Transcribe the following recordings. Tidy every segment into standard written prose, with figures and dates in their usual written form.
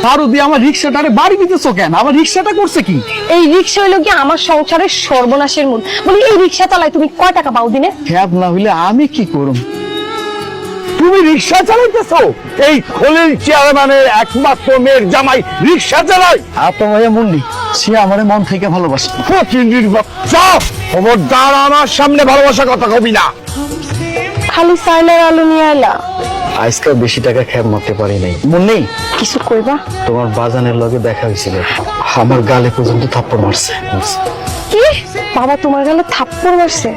ঝাড়ু দিয়ে আমার রিক্সাটারে বাড়ি দিতেছো কেন? আমার রিক্সাটা করছে কি? এই রিক্সা হইলো কি আমার সংসারের সর্বনাশের মূল। বলি এই রিক্সা চালায় তুমি কয় টাকা পাও দিনে? ক্যাব না হইলে আমি কি করব? তুমি রিক্সা চালাইতেছো? এই খলিল চেয়ারম্যানের একমাত্র মেয়ের জামাই রিক্সা চালায়? আপনার ভাইয়া মুন্নি, সে আমারে মন থেকে ভালোবাসে। প্রতিদিন চুপ! খবরদার আমার সামনে ভালোবাসা কথা কবি না। খালি সাইলার আলু নিয়ে আইলা। আজকে বেশি টাকা খ্যাপ মারতে পারি নাই। মুন্নি, কিছু কইবা? তোমার বাজানের লগে দেখা হয়েছিল, আমার গালে পর্যন্ত থাপ্পড় মারছে। কি? বাবা তোমার গালে থাপ্পড় মারছে?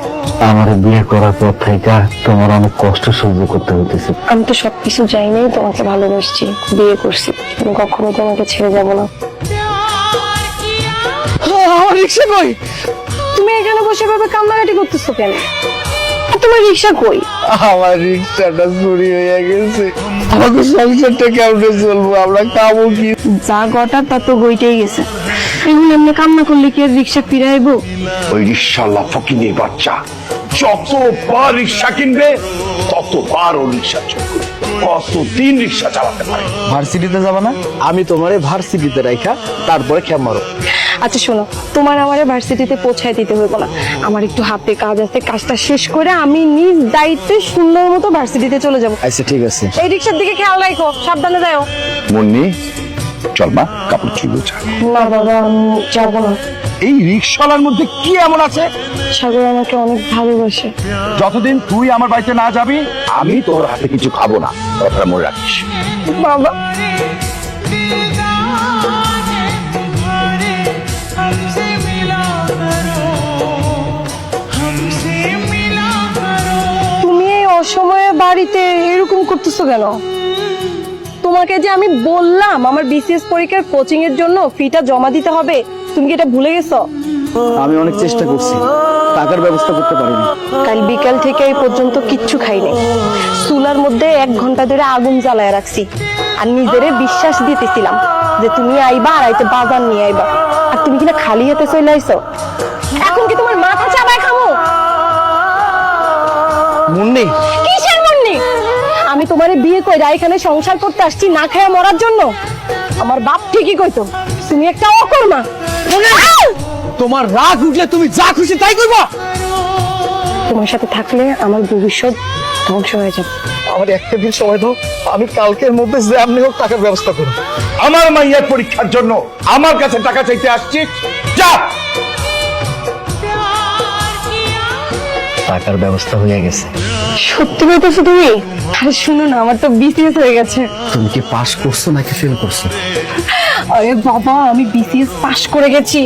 আমার বিয়ে করার পর থেকে তোমার অনেক কষ্ট সহ্য করতে হইতেছে। আমি তো সবকিছু জানি নাই, তোমাকে ভালোবাসছি, বিয়ে করছি, আমি কখনো তোমাকে ছেড়ে যাব না। আমার রিক্সা কই? তুমি এখানে বসে ভাবে কান্নাকাটি করতেছো কেন? আর তোমার রিক্সা কই? আমার রিক্সাটা চুরি হয়ে গেছে। আমাকে সংসারটা কেমনে চলবো? আমরা খাবো কি? যা গটা তা তো গইতেই গেছে। এখন এমনি কান্না করলে কি আর রিক্সা ফিরাইবো? ওই রিক্সাওয়ালা ফকিনের বাচ্চা যতবার রিক্সা কিনবে ততবার ও রিক্সা চলবে, কতদিন রিক্সা চালাতে পারে। ভার্সিটিতে যাবা না? আমি তোমারে ভার্সিটিতে রাইখা তারপরে খ্যাপ মারো। আচ্ছা শোনো, তোমার আমারে ভার্সিটিতে পৌঁছায় দিতে হইব না। আমার একটু হাতে কাজ আছে, কাজটা শেষ করে আমি নিজ দায়িত্বে সুন্দর মতো ভার্সিটিতে চলে যাব। আচ্ছা ঠিক আছে। এই রিক্সার দিকে খেয়াল রাখো, সাবধানে যাও। মুন্নি, চল মা, কাপড় চুলো যা। না বাবা, আমি যাবো না। এই রিক্সাওয়ালার মধ্যে কি এমন আছে? সাগর আমাকে অনেক ভালোবাসে। যতদিন তুই আমার বাড়িতে না যাবি আমি তোর হাতে কিছু খাবো না, কথাটা মনে রাখিস। বাবা তুমি এই অসময়ে বাড়িতে এরকম করতেছো কেন? তোমাকে যে আমি বললাম আমার বিসিএস পরীক্ষার কোচিং এর জন্য ফিটা জমা দিতে হবে, তুমি কি এটা ভুলে গেছো? আমি অনেক চেষ্টা করছি, টাকার ব্যবস্থা করতে পারিনি। কাল বিকাল থেকে এই পর্যন্ত কিচ্ছু খাইনি। চুলার মধ্যে 1 ঘন্টা ধরে আগুন জ্বালায় রাখছি, আর নিজেরে বিশ্বাস দিতেছিলাম যে তুমি আইবা আর আইতে বাজার নিয়ে আইবা, আর তুমি কিনা খালি হাতে চলে আইছো। এখন কি তোমার মাথা চাবায় খামো? মুন্নি, কিসের মুন্নি? আমি তোমারে বিয়ে কইরা এখানে সংসার করতে আসছি না খেয়ে মরার জন্য? আমার বাপ ঠিকই কইতো তুমি একটা অকর্মা। তোমার রাগ উঠলে তুমি যা খুশি তাই করবা। তোমার সাথে থাকলে আমার ভবিষ্যৎ ধ্বংস হয়ে যাবে। আমার একটা দিন সময় দাও, আমি কালকের মধ্যে যে আপনি হোক টাকার ব্যবস্থা করুন। আমার মাইয়ার পরীক্ষার জন্য আমার কাছে টাকা চাইতে আসছিস? যা। টাকার ব্যবস্থা হয়ে গেছে। সত্যি বলতেছো তুমি? আরে শুনো না, আমার তো বিসিএস হয়ে গেছে। তুমি কি পাস করছো নাকি ফেল করছো? আরে বাবা, আমি বিসিএস পাশ করে গেছি।